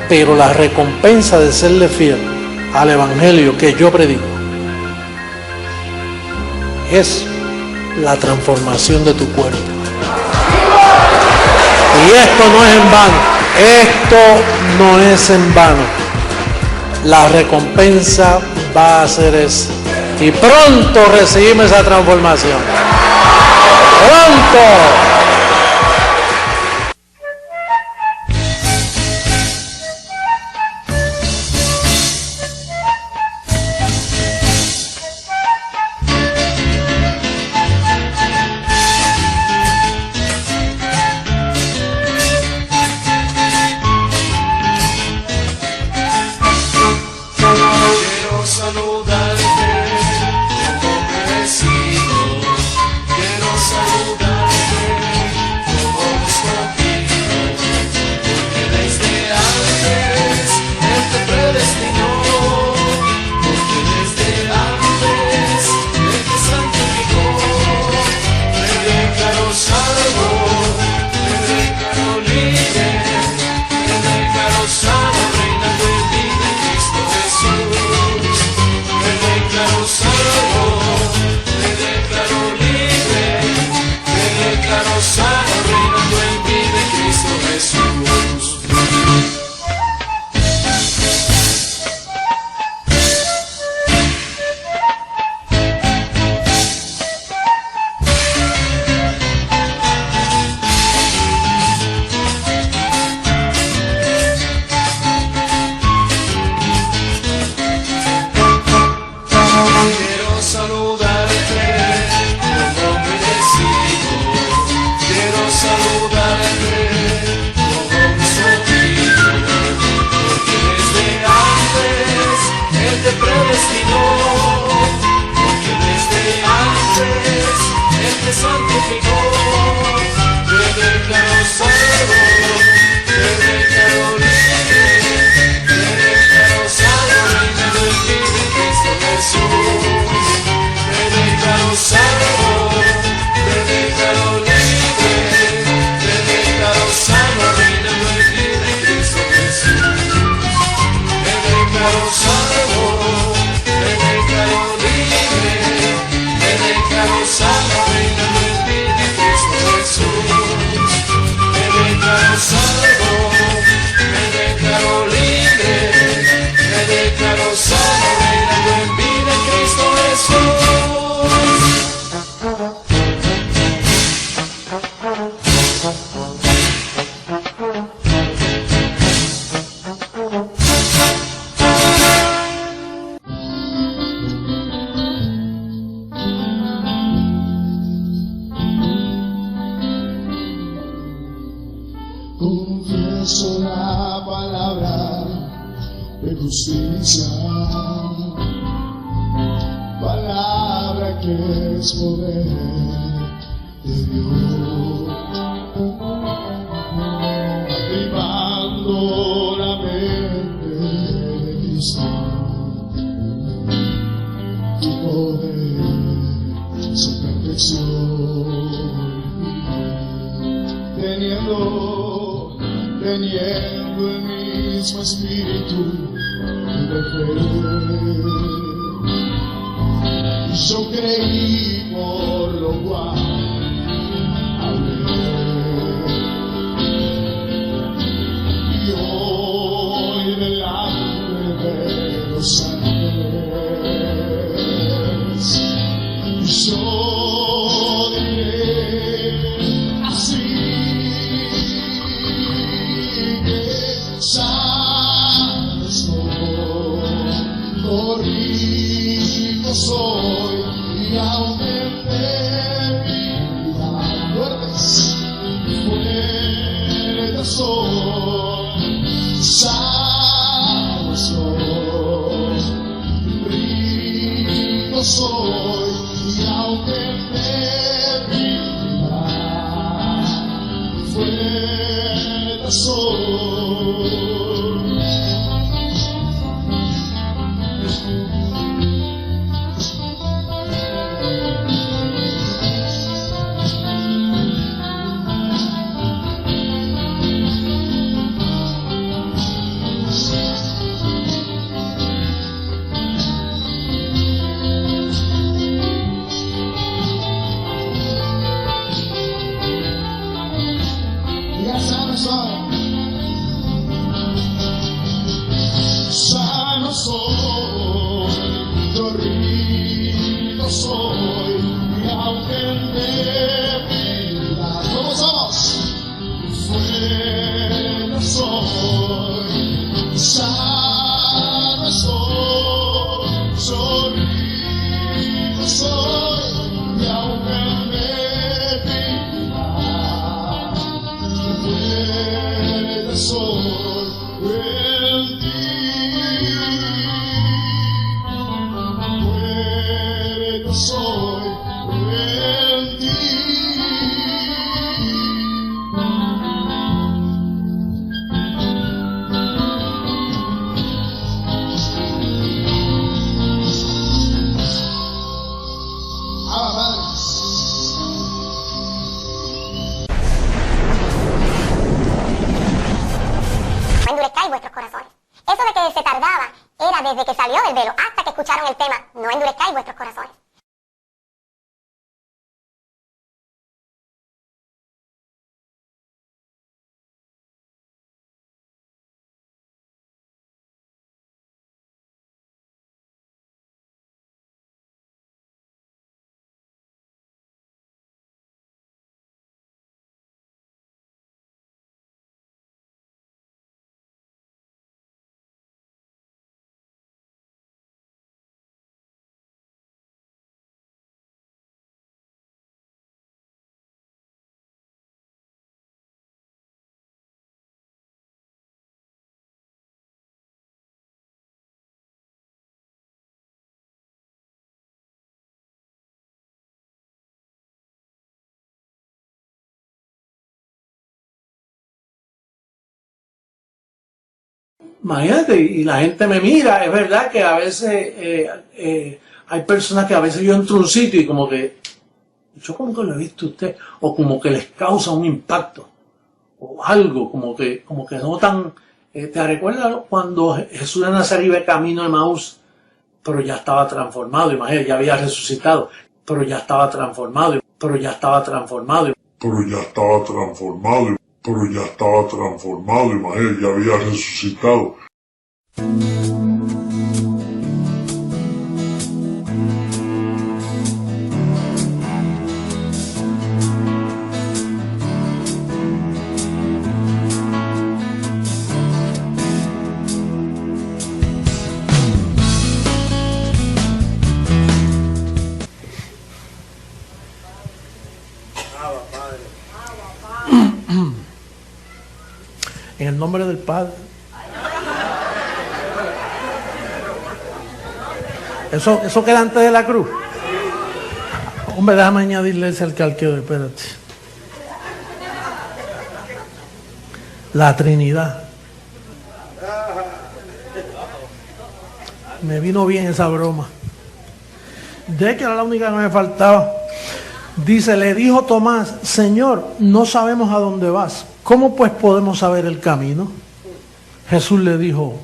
Pero la recompensa de serle fiel al evangelio que yo predico es la transformación de tu cuerpo. Y esto no es en vano. Esto no es en vano. La recompensa va a ser esa. Y pronto recibimos esa transformación. ¡Pronto! Confieso la palabra de justicia, palabra que es poder de Dios, activando la mente de Cristo, tu poder, su perfección, teniendo el mismo espíritu de fe. Yo creí, por lo cual hablé, y hoy delante de los ángeles yo diré así: corrido soy, y aunque en mi vida fuerte soy, salvo soy, rico soy, y aunque en mi vida fuerte soy. Sano soy, dormido soy, y aunque me vida, ¿cómo somos? Fuera soy, sano soy, dormido soy, y aunque me vida, fuera soy, en ti. Soy en ti. No endurezcáis vuestros corazones. Eso de que se tardaba era desde que salió del velo hasta que escucharon el tema. No endurezcáis vuestros corazones. Imagínate, y la gente me mira, es verdad que a veces hay personas que a veces yo entro a un sitio y como que, yo como que lo he visto a usted, o como que les causa un impacto, o algo, como que notan, ¿te recuerdas cuando Jesús de Nazaret iba camino de Maús, pero ya estaba transformado, imagínate, ya había resucitado, pero ya estaba transformado, pero ya estaba transformado, pero ya estaba transformado, imagínate, ya había resucitado. En el nombre del Padre. Eso queda antes de la cruz. Hombre, déjame añadirle ese al calqueo, espérate. La Trinidad. Me vino bien esa broma. De que era la única que me faltaba. Dice, le dijo Tomás, Señor, no sabemos a dónde vas. ¿Cómo pues podemos saber el camino? Jesús le dijo,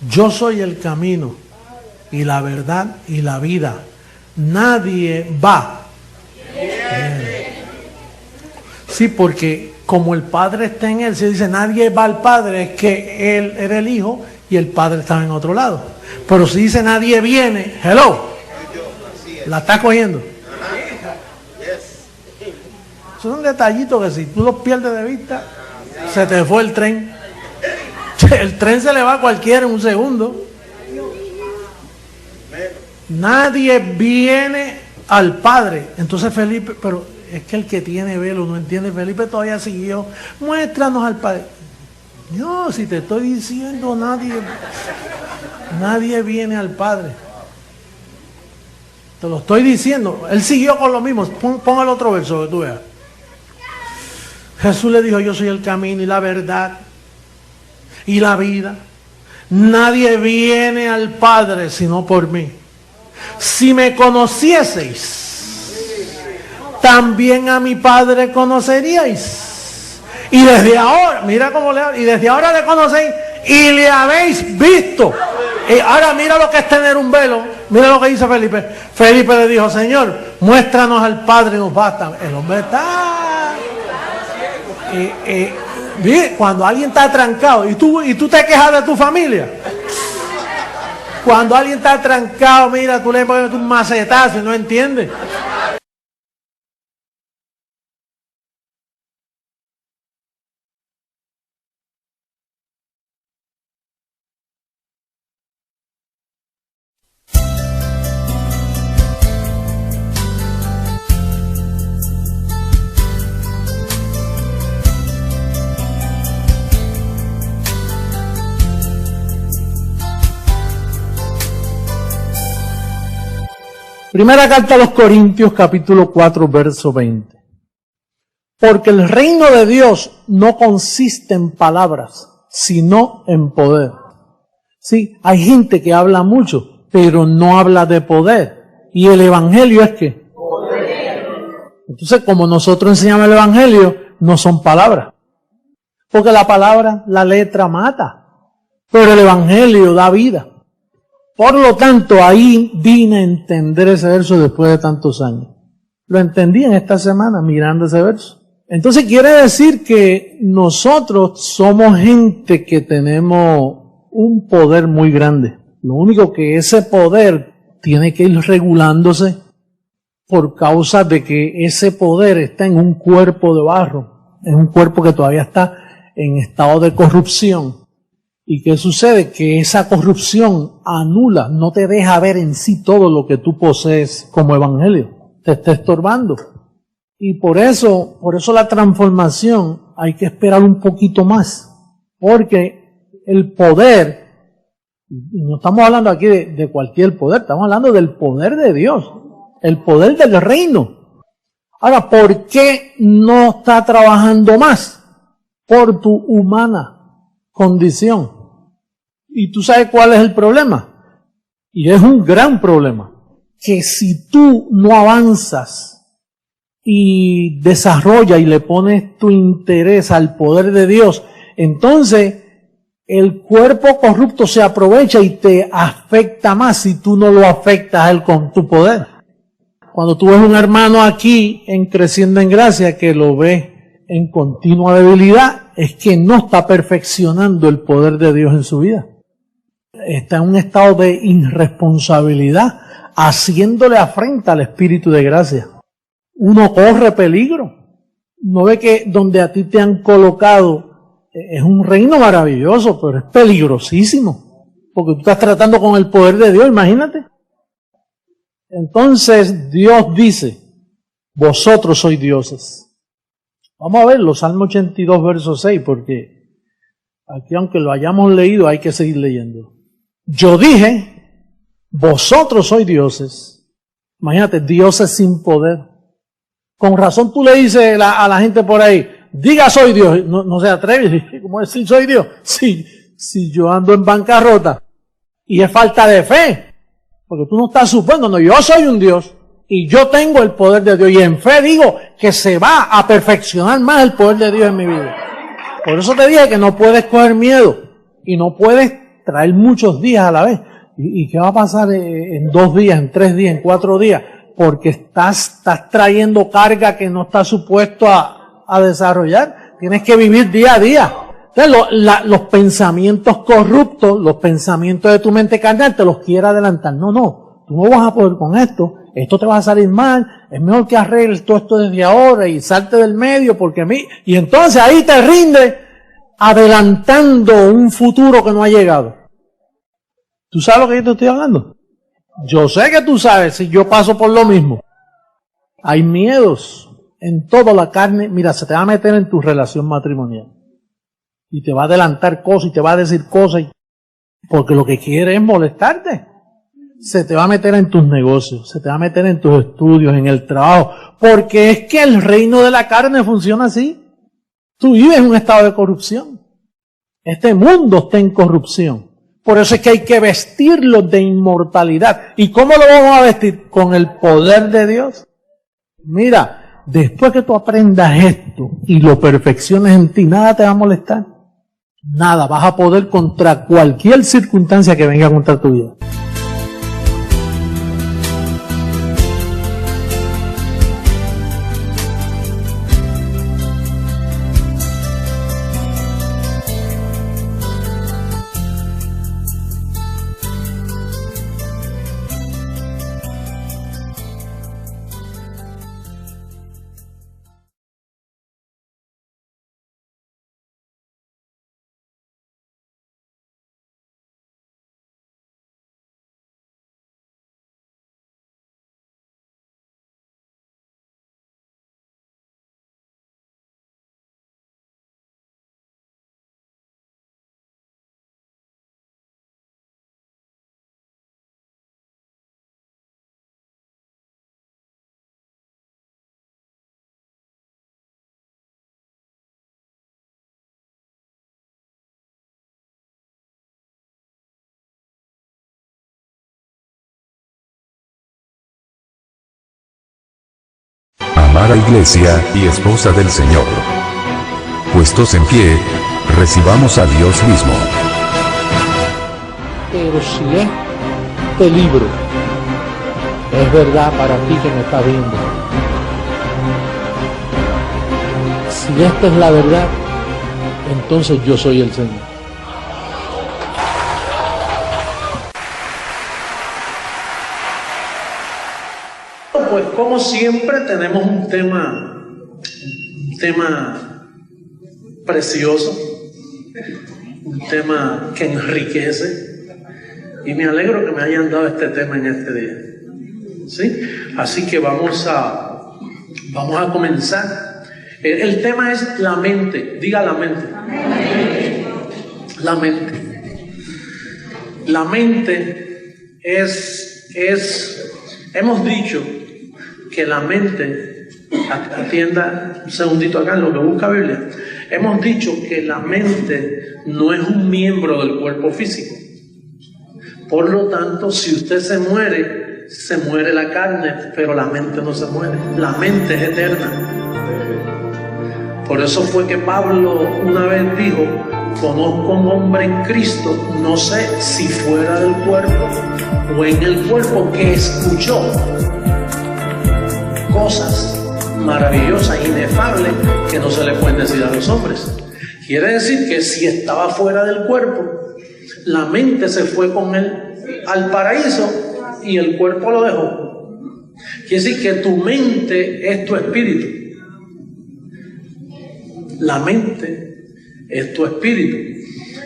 yo soy el camino y la verdad y la vida. Nadie va. Sí, porque como el Padre está en él, se dice nadie va al Padre, es que él era el Hijo y el Padre estaba en otro lado. Pero si dice nadie viene, hello, la está cogiendo. Son un detallito que si tú los pierdes de vista, se te fue el tren. El tren se le va a cualquiera en un segundo. Nadie viene al Padre. Entonces Felipe, pero es que el que tiene velo no entiende. Felipe todavía siguió. Muéstranos al Padre. No, si te estoy diciendo, nadie viene al Padre. Te lo estoy diciendo. Él siguió con lo mismo. Pon el otro verso que tú veas. Jesús le dijo, yo soy el camino y la verdad y la vida. Nadie viene al Padre sino por mí. Si me conocieseis, también a mi Padre conoceríais. Y desde ahora, mira cómo y desde ahora le conocéis y le habéis visto. Y ahora mira lo que es tener un velo. Mira lo que dice Felipe. Felipe le dijo, Señor, muéstranos al Padre y nos basta. El hombre está... Cuando alguien está trancado y tú te quejas de tu familia. Cuando alguien está trancado, mira, tú le pones un macetazo y no entiende. Primera carta a los Corintios, capítulo 4, verso 20. Porque el reino de Dios no consiste en palabras, sino en poder. Sí, hay gente que habla mucho, pero no habla de poder. Y el evangelio es ¿qué? Poder. Entonces, como nosotros enseñamos el evangelio, no son palabras. Porque la palabra, la letra mata. Pero el evangelio da vida. Por lo tanto, ahí vine a entender ese verso después de tantos años. Lo entendí en esta semana mirando ese verso. Entonces quiere decir que nosotros somos gente que tenemos un poder muy grande. Lo único que ese poder tiene que ir regulándose por causa de que ese poder está en un cuerpo de barro. Es un cuerpo que todavía está en estado de corrupción. ¿Y qué sucede? Que esa corrupción anula, no te deja ver en sí todo lo que tú posees como evangelio. Te está estorbando. Y por eso la transformación hay que esperar un poquito más. Porque el poder, y no estamos hablando aquí de cualquier poder, estamos hablando del poder de Dios, el poder del reino. Ahora, ¿por qué no está trabajando más? Por tu humana condición. ¿Y tú sabes cuál es el problema? Y es un gran problema. Que si tú no avanzas y desarrollas y le pones tu interés al poder de Dios, entonces el cuerpo corrupto se aprovecha y te afecta más si tú no lo afectas a él con tu poder. Cuando tú ves un hermano aquí creciendo en gracia que lo ves en continua debilidad, es que no está perfeccionando el poder de Dios en su vida. Está en un estado de irresponsabilidad, haciéndole afrenta al Espíritu de gracia. Uno corre peligro. No ve que donde a ti te han colocado es un reino maravilloso, pero es peligrosísimo. Porque tú estás tratando con el poder de Dios, imagínate. Entonces Dios dice, vosotros sois dioses. Vamos a ver los Salmos 82, verso 6, porque aquí aunque lo hayamos leído hay que seguir leyendo. Yo dije, vosotros sois dioses. Imagínate, dioses sin poder. Con razón tú le dices a la gente por ahí, diga soy Dios. No se atreve. ¿Cómo decir soy Dios? Si yo ando en bancarrota. Y es falta de fe. Porque tú no estás suponiendo, no, yo soy un Dios. Y yo tengo el poder de Dios. Y en fe digo que se va a perfeccionar más el poder de Dios en mi vida. Por eso te dije que no puedes coger miedo. Y no puedes traer muchos días a la vez. ¿Y qué va a pasar en 2 días, en 3 días, en 4 días? Porque estás trayendo carga que no estás supuesto a desarrollar. Tienes que vivir día a día. Entonces, los pensamientos corruptos, los pensamientos de tu mente carnal te los quiere adelantar. No, tú no vas a poder con esto. Esto te va a salir mal. Es mejor que arregles todo esto desde ahora y salte del medio porque a mí... Y entonces ahí te rinde adelantando un futuro que no ha llegado. ¿Tú sabes lo que yo te estoy hablando? Yo sé que tú sabes si yo paso por lo mismo. Hay miedos en toda la carne. Mira, se te va a meter en tu relación matrimonial. Y te va a adelantar cosas y te va a decir cosas. Porque lo que quiere es molestarte. Se te va a meter en tus negocios. Se te va a meter en tus estudios, en el trabajo. Porque es que el reino de la carne funciona así. Tú vives en un estado de corrupción. Este mundo está en corrupción. Por eso es que hay que vestirlo de inmortalidad. ¿Y cómo lo vamos a vestir? Con el poder de Dios. Mira, después que tú aprendas esto y lo perfecciones en ti, nada te va a molestar. Nada, vas a poder contra cualquier circunstancia que venga contra tu vida. amada Iglesia y esposa del Señor. Puestos en pie, recibamos a Dios mismo. Pero si este libro es verdad para ti que me estás viendo, si esta es la verdad, entonces yo soy el Señor. Pues como siempre tenemos un tema precioso, un tema que enriquece, y me alegro que me hayan dado este tema en este día. ¿Sí? Así que vamos a comenzar. El tema es la mente. Diga la mente. La mente. La mente hemos dicho que la mente, atienda un segundito acá en lo que busca Biblia, hemos dicho que la mente no es un miembro del cuerpo físico. Por lo tanto, si usted se muere la carne, pero la mente no se muere. La mente es eterna. Por eso fue que Pablo una vez dijo: conozco a un hombre en Cristo, no sé si fuera del cuerpo o en el cuerpo, que escuchó cosas maravillosas, inefables, que no se le pueden decir a los hombres. Quiere decir que si estaba fuera del cuerpo, la mente se fue con él al paraíso y el cuerpo lo dejó. Quiere decir que tu mente es tu espíritu. La mente es tu espíritu.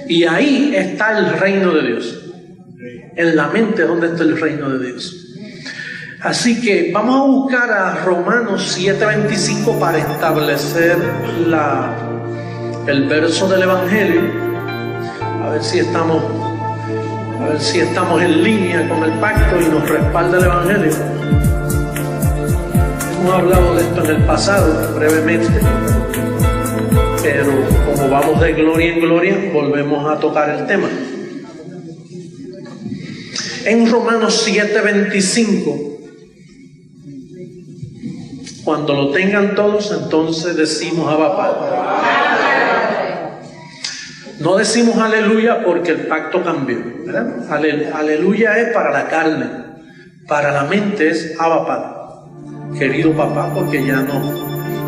Y ahí está el reino de Dios. En la mente es donde está el reino de Dios. Así que vamos a buscar a Romanos 7:25 para establecer el verso del Evangelio. A ver si estamos en línea con el pacto y nos respalda el Evangelio. Hemos hablado de esto en el pasado, brevemente, pero como vamos de gloria en gloria, volvemos a tocar el tema. En Romanos 7:25, cuando lo tengan todos, entonces decimos Abba Padre. No decimos aleluya porque el pacto cambió, ¿verdad? Aleluya es para la carne, para la mente es Abba Padre, querido papá, porque ya no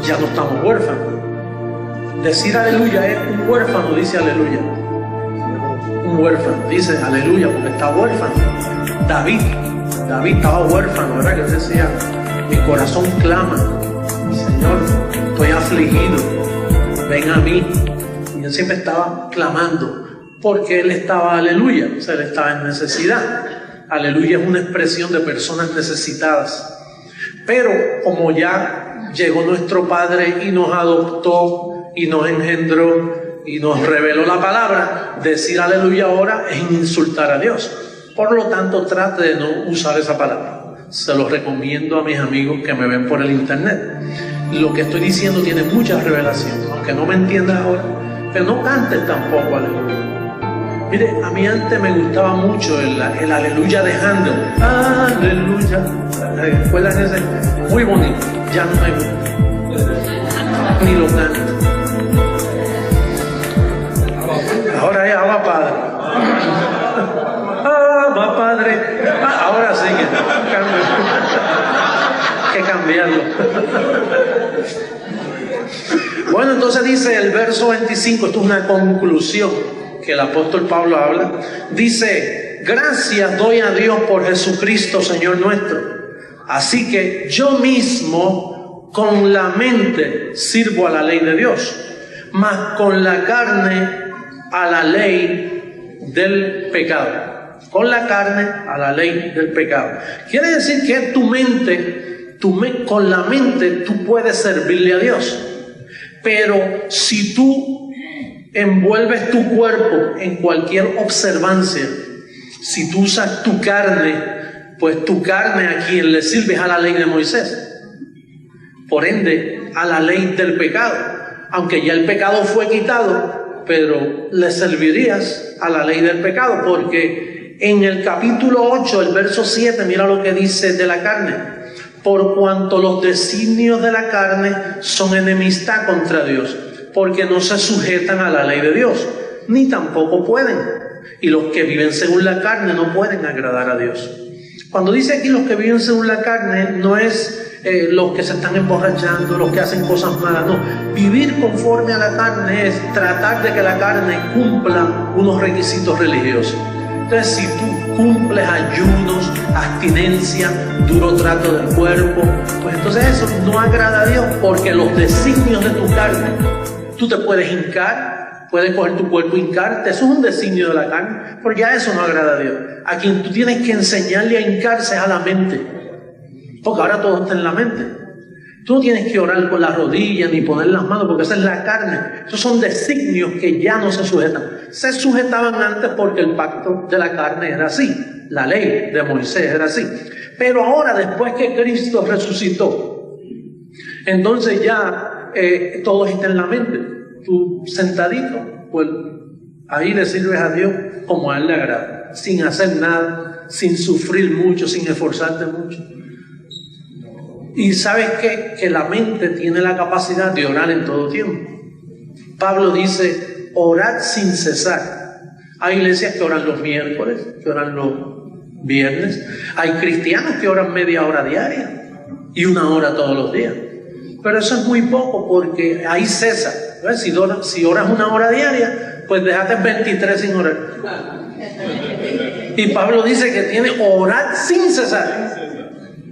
estamos huérfanos. Decir aleluya es un huérfano, dice aleluya. Un huérfano dice aleluya porque está huérfano. David estaba huérfano, ¿verdad? Que decía: mi corazón clama, Señor, estoy afligido, ven a mí. Y él siempre estaba clamando porque él estaba, aleluya, o sea, él estaba en necesidad. Aleluya es una expresión de personas necesitadas. Pero como ya llegó nuestro Padre y nos adoptó y nos engendró y nos reveló la palabra, decir aleluya ahora es insultar a Dios. Por lo tanto, trate de no usar esa palabra. Se lo recomiendo a mis amigos que me ven por el internet. Lo que estoy diciendo tiene mucha revelación, aunque no me entiendas ahora, pero no cantes tampoco aleluya. Mire, a mí antes me gustaba mucho el aleluya de Handel. Aleluya. ¿Recuerdan ese? Muy bonito. Ya no me gusta. Ni lo canto. Ahora es Abba Padre. Abba Padre. Ahora sí que cambiarlo. Bueno, entonces dice el verso 25, esto es una conclusión que el apóstol Pablo habla. Dice: gracias doy a Dios por Jesucristo, Señor nuestro. Así que yo mismo con la mente sirvo a la ley de Dios, mas con la carne a la ley del pecado. Con la carne a la ley del pecado. Quiere decir que con la mente tú puedes servirle a Dios. Pero si tú envuelves tu cuerpo en cualquier observancia, si tú usas tu carne, pues tu carne a quien le sirves a la ley de Moisés. Por ende, a la ley del pecado. Aunque ya el pecado fue quitado, pero le servirías a la ley del pecado, porque en el capítulo 8, el verso 7, mira lo que dice de la carne. por cuanto los designios de la carne son enemistad contra Dios, porque no se sujetan a la ley de Dios, ni tampoco pueden. Y los que viven según la carne no pueden agradar a Dios. Cuando dice aquí los que viven según la carne, no es los que se están emborrachando, los que hacen cosas malas, no. Vivir conforme a la carne es tratar de que la carne cumpla unos requisitos religiosos. Entonces, si tú cumples ayunos, abstinencia, duro trato del cuerpo, pues entonces eso no agrada a Dios, porque los designios de tu carne, tú te puedes hincar, puedes coger tu cuerpo e hincarte, eso es un designio de la carne, porque ya eso no agrada a Dios. A quien tú tienes que enseñarle a hincarse es a la mente, porque ahora todo está en la mente. Tú no tienes que orar con las rodillas ni poner las manos, porque esa es la carne. Esos son designios que ya no se sujetan. Se sujetaban antes porque el pacto de la carne era así. La ley de Moisés era así. Pero ahora, después que Cristo resucitó, entonces ya todo está en la mente. Tú sentadito, pues ahí le sirves a Dios como a Él le agrada, sin hacer nada, sin sufrir mucho, sin esforzarte mucho. Y sabes que la mente tiene la capacidad de orar en todo tiempo. Pablo dice, orad sin cesar. Hay iglesias que oran los miércoles, que oran los viernes. Hay cristianos que oran media hora diaria y 1 hora todos los días. Pero eso es muy poco, porque ahí cesa. Si oras 1 hora diaria, pues déjate 23 sin orar. Y Pablo dice que tiene orad sin cesar.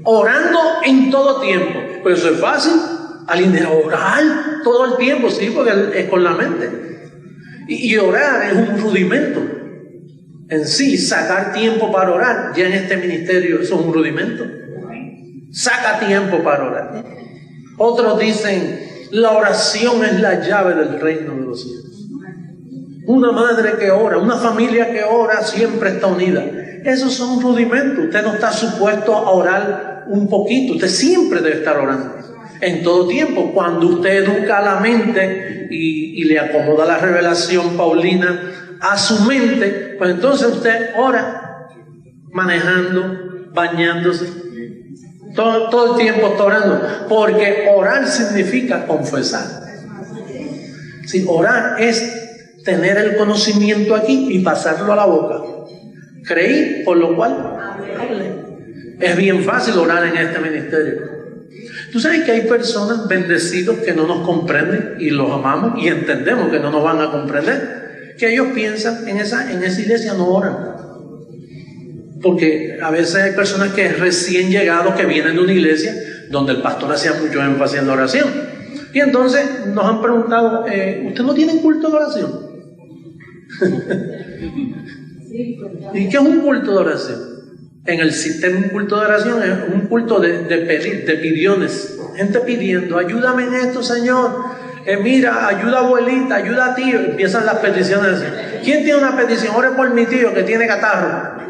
Orando en todo tiempo. Pero eso es fácil. Alguien dirá, orar todo el tiempo, sí, porque es con la mente. Y orar es un rudimento. En sí, sacar tiempo para orar, ya en este ministerio, eso es un rudimento. Saca tiempo para orar. Otros dicen, la oración es la llave del reino de los cielos. Una madre que ora, una familia que ora, siempre está unida. Esos son rudimentos. Usted no está supuesto a orar un poquito, usted siempre debe estar orando en todo tiempo. Cuando usted educa a la mente y le acomoda la revelación paulina a su mente, pues entonces usted ora manejando, bañándose, todo el tiempo está orando, porque orar significa confesar. Sí, orar es tener el conocimiento aquí y pasarlo a la boca. Creí, por lo cual hablé. Es bien fácil orar en este ministerio. Tú sabes que hay personas bendecidos que no nos comprenden y los amamos y entendemos que no nos van a comprender, que ellos piensan en esa iglesia no oran, porque a veces hay personas que recién llegados que vienen de una iglesia donde el pastor hacía mucho énfasis en la oración, y entonces nos han preguntado, ¿usted no tiene culto de oración? ¿Y qué es un culto de oración? En el sistema, un culto de oración es un culto de pidiones. Gente pidiendo, ayúdame en esto, Señor. Mira, ayuda a abuelita, ayuda a tío. Empiezan las peticiones así. ¿Quién tiene una petición? Ore por mi tío que tiene catarro.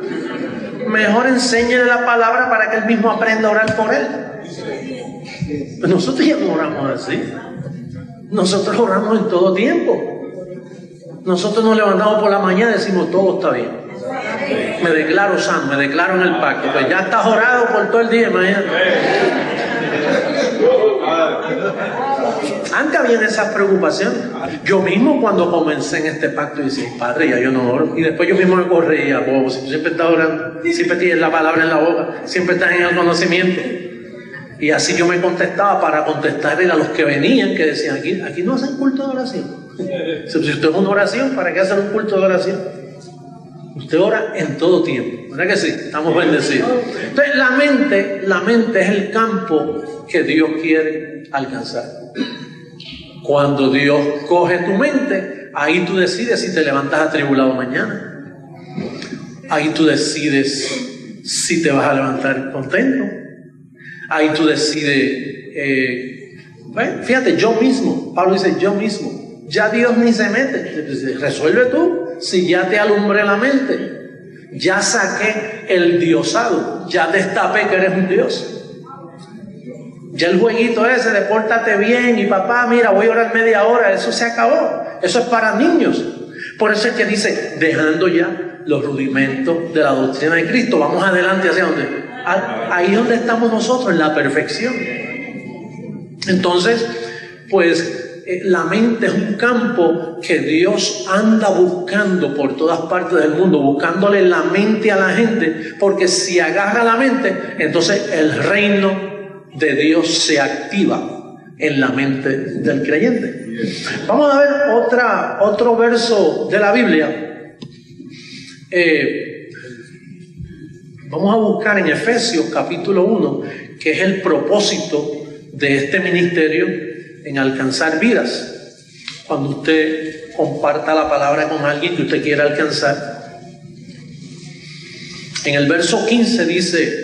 Mejor enséñele la palabra para que él mismo aprenda a orar por él. Nosotros ya no oramos así. Nosotros oramos en todo tiempo. Nosotros nos levantamos por la mañana y decimos, todo está bien. Me declaro sano, me declaro en el pacto. Pues ya estás orado por todo el día, imagínate. Antes habían esas preocupaciones. Yo mismo cuando comencé en este pacto decía, Padre, ya yo no oro. Y después yo mismo me corría, bobo, si tú siempre estás orando, siempre tienes la palabra en la boca, siempre estás en el conocimiento. Y así yo me contestaba para contestarle a los que venían, que decían, aquí no hacen culto de oración. Si usted es una oración, ¿para qué hacer un culto de oración? Usted ora en todo tiempo, ¿verdad que sí? Estamos bendecidos. Entonces la mente es el campo que Dios quiere alcanzar. Cuando Dios coge tu mente, ahí tú decides si te levantas atribulado mañana. Ahí tú decides si te vas a levantar contento. Ahí tú decides, fíjate, yo mismo, Pablo dice yo mismo, ya Dios ni se mete, resuelve tú. Si ya te alumbré la mente, ya saqué el diosado, ya destapé que eres un Dios. Ya el jueguito ese de pórtate bien y papá, mira, voy a orar media hora, eso se acabó. Eso es para niños. Por eso es que dice, dejando ya los rudimentos de la doctrina de Cristo, vamos adelante hacia dónde? ahí es donde estamos nosotros, en la perfección. Entonces, pues la mente es un campo que Dios anda buscando por todas partes del mundo, buscándole la mente a la gente, porque si agarra la mente, entonces el reino de Dios se activa en la mente del creyente. Vamos a ver otro verso de la Biblia. Vamos a buscar en Efesios capítulo 1, que es el propósito de este ministerio, en alcanzar vidas. Cuando usted comparta la palabra con alguien que usted quiera alcanzar, en el verso 15 dice: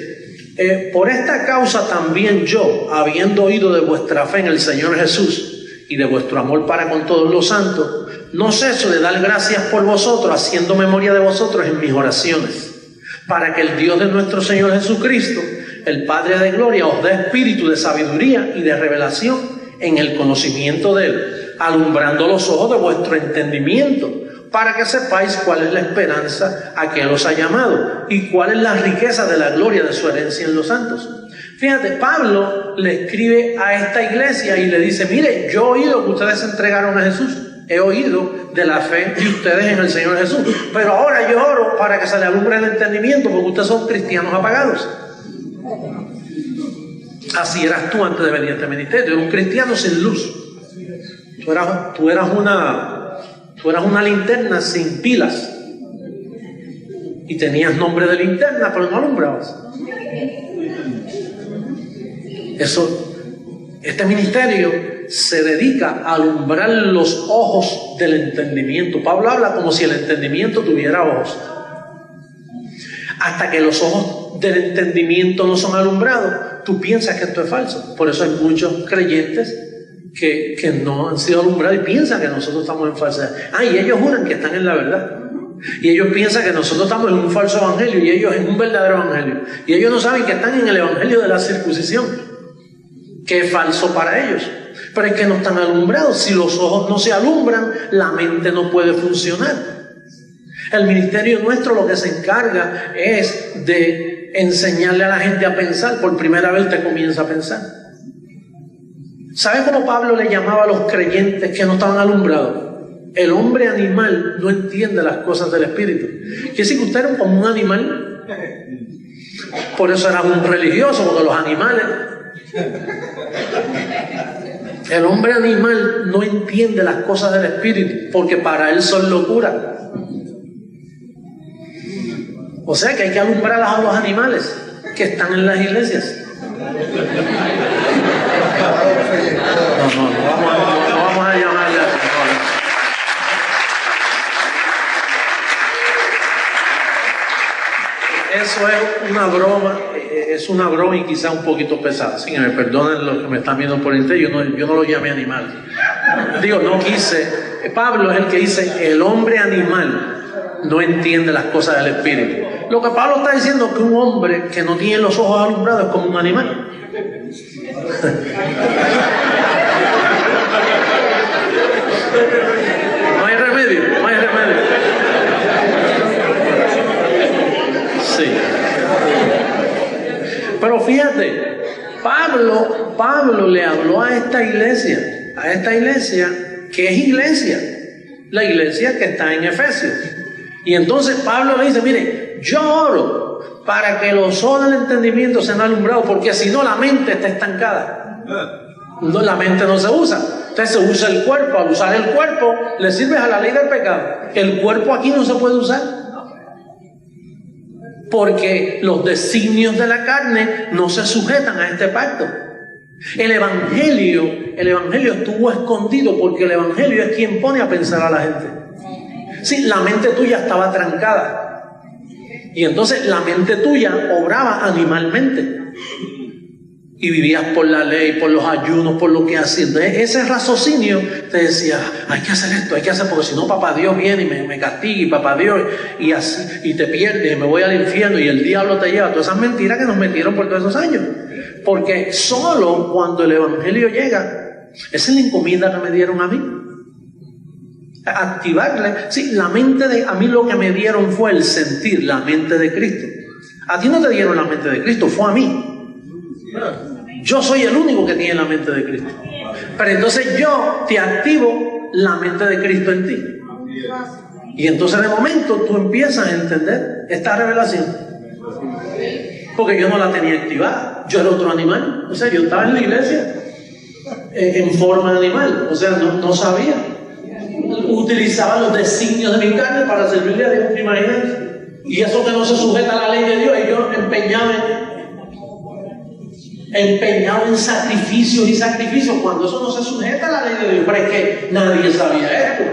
por esta causa también yo, habiendo oído de vuestra fe en el Señor Jesús y de vuestro amor para con todos los santos, no ceso de dar gracias por vosotros, haciendo memoria de vosotros en mis oraciones, para que el Dios de nuestro Señor Jesucristo, el Padre de gloria, os dé espíritu de sabiduría y de revelación en el conocimiento de Él, alumbrando los ojos de vuestro entendimiento, para que sepáis cuál es la esperanza a que Él os ha llamado y cuál es la riqueza de la gloria de su herencia en los santos. Fíjate, Pablo le escribe a esta iglesia y le dice: mire, yo he oído que ustedes se entregaron a Jesús, he oído de la fe de ustedes en el Señor Jesús, pero ahora yo oro para que se le alumbre el entendimiento, porque ustedes son cristianos apagados. Así eras tú antes de venir a este ministerio, eras un cristiano sin luz. Tú eras una linterna sin pilas y tenías nombre de linterna, pero no alumbrabas. Este ministerio se dedica a alumbrar los ojos del entendimiento. Pablo habla como si el entendimiento tuviera ojos. Hasta que los ojos del entendimiento no son alumbrados, tú piensas que esto es falso. Por eso hay muchos creyentes que no han sido alumbrados y piensan que nosotros estamos en falsedad. Y ellos juran que están en la verdad. Y ellos piensan que nosotros estamos en un falso evangelio y ellos en un verdadero evangelio. Y ellos no saben que están en el evangelio de la circuncisión, que es falso para ellos. Pero es que no están alumbrados. Si los ojos no se alumbran, la mente no puede funcionar. El ministerio nuestro lo que se encarga es de enseñarle a la gente a pensar. Por primera vez te comienza a pensar. ¿Sabes cómo Pablo le llamaba a los creyentes que no estaban alumbrados? El hombre animal no entiende las cosas del espíritu. Quiere decir que usted era como un animal. Por eso era un religioso, porque los animales... El hombre animal no entiende las cosas del espíritu, porque para él son locura. O sea que hay que alumbrar a los animales que están en las iglesias. No vamos a llamarle así. Eso es una broma y quizá un poquito pesada. Así que me perdonen los que me están viendo por internet, yo no lo llamé animal. No quise. Pablo es el que dice: el hombre animal no entiende las cosas del espíritu. Lo que Pablo está diciendo es que un hombre que no tiene los ojos alumbrados es como un animal. No hay remedio. Sí. Pero fíjate, Pablo le habló a esta iglesia que es iglesia, la iglesia que está en Efesios. Y entonces Pablo le dice: mire, yo oro para que los ojos del entendimiento sean alumbrados, porque si no la mente está estancada. No, la mente no se usa. Entonces se usa el cuerpo. Al usar el cuerpo le sirves a la ley del pecado. El cuerpo aquí no se puede usar, porque los designios de la carne no se sujetan a este pacto. El evangelio estuvo escondido, porque el evangelio es quien pone a pensar a la gente. Sí, la mente tuya estaba trancada y entonces la mente tuya obraba animalmente y vivías por la ley, por los ayunos, por lo que hacías. Ese raciocinio te decía: hay que hacer esto, hay que hacer, porque si no papá Dios viene y me castiga, y papá Dios, y así, y te pierdes, y me voy al infierno, y el diablo te lleva. Todas esas mentiras que nos metieron por todos esos años. Porque solo cuando el evangelio llega, esa es la encomienda que me dieron a mí. Activarle, sí, la mente a mí lo que me dieron fue el sentir, la mente de Cristo. A ti no te dieron la mente de Cristo, fue a mí. Yo soy el único que tiene la mente de Cristo. Pero entonces yo te activo la mente de Cristo en ti. Y entonces de momento tú empiezas a entender esta revelación. Porque yo no la tenía activada. Yo era otro animal. O sea, yo estaba en la iglesia en forma de animal. O sea, no sabía. Utilizaba los designios de mi carne para servirle a Dios, imagínense. Y eso que no se sujeta a la ley de Dios. Y yo empeñado en sacrificios y sacrificios, cuando eso no se sujeta a la ley de Dios. Pero es que nadie sabía esto.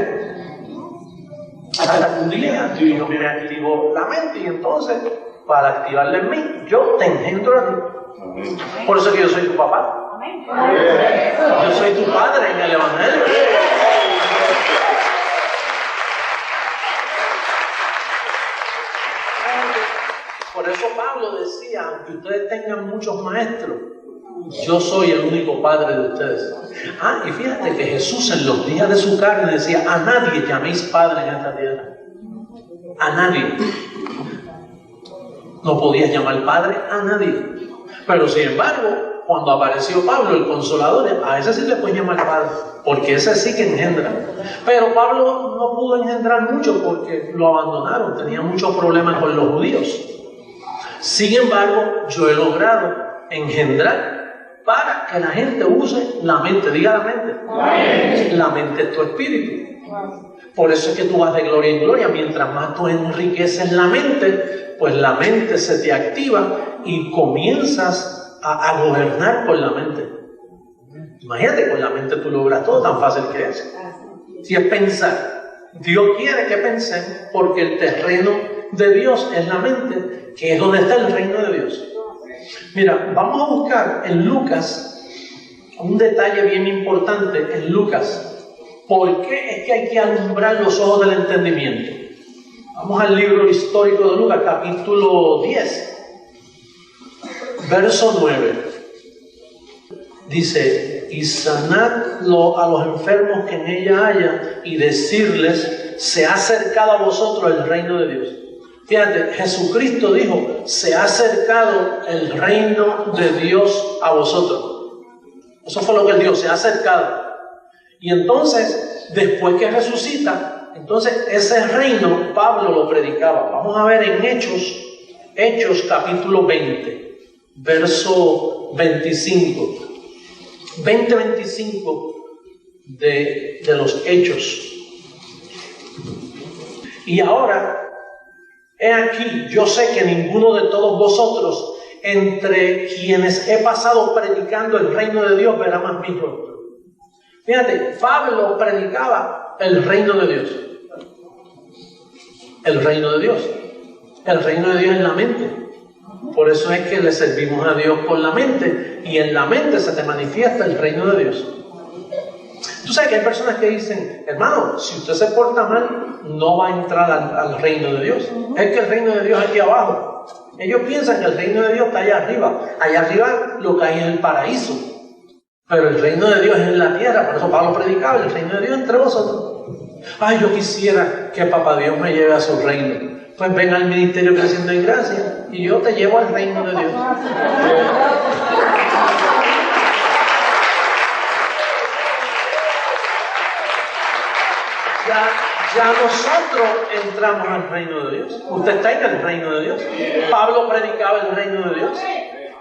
Hasta un día Dios me activó la mente, y entonces, para activarla en mí, yo te engendro a ti. Por eso que yo soy tu papá. Yo soy tu padre en el Evangelio. Por eso Pablo decía, aunque ustedes tengan muchos maestros, yo soy el único padre de ustedes. Y fíjate que Jesús en los días de su carne decía, a nadie llaméis padre en esta tierra. A nadie. No podías llamar padre a nadie. Pero sin embargo, cuando apareció Pablo, el Consolador, a ese sí le puedes llamar padre, porque ese sí que engendra. Pero Pablo no pudo engendrar mucho porque lo abandonaron, tenía muchos problemas con los judíos. Sin embargo, yo he logrado engendrar para que la gente use la mente. Diga la mente. Amén. La mente es tu espíritu. Por eso es que tú vas de gloria en gloria. Mientras más tú enriqueces la mente, pues la mente se te activa y comienzas a gobernar con la mente. Imagínate, con la mente tú logras todo, tan fácil que es. Si es pensar, Dios quiere que pensemos, porque el terreno de Dios es la mente, que es donde está el reino de Dios. Mira, vamos a buscar en Lucas un detalle bien importante en Lucas. ¿Por qué es que hay que alumbrar los ojos del entendimiento? Vamos al libro histórico de Lucas, capítulo 10, verso 9. Dice, y sanad a los enfermos que en ella haya, y decirles, se ha acercado a vosotros el reino de Dios. Fíjate, Jesucristo dijo, se ha acercado el reino de Dios a vosotros. Eso fue lo que él dijo, se ha acercado. Y entonces, después que resucita, entonces ese reino Pablo lo predicaba. Vamos a ver en Hechos capítulo 20, verso 25. 20-25 de los Hechos. Y ahora, he aquí, yo sé que ninguno de todos vosotros, entre quienes he pasado predicando el reino de Dios, verá más mi rostro. Fíjate, Pablo predicaba el reino de Dios. El reino de Dios. El reino de Dios es la mente. Por eso es que le servimos a Dios con la mente, y en la mente se te manifiesta el reino de Dios. Tú sabes que hay personas que dicen, hermano, si usted se porta mal, no va a entrar al reino de Dios. Es que el reino de Dios es aquí abajo. Ellos piensan que el reino de Dios está allá arriba. Allá arriba lo que hay es el paraíso. Pero el reino de Dios es en la tierra. Por eso Pablo predicaba el reino de Dios entre vosotros. Ay, yo quisiera que Papá Dios me lleve a su reino. Pues ven al ministerio Creciendo en Gracia y yo te llevo al reino de Dios. Ya nosotros entramos al reino de Dios. Usted está en el reino de Dios. Pablo predicaba el reino de Dios.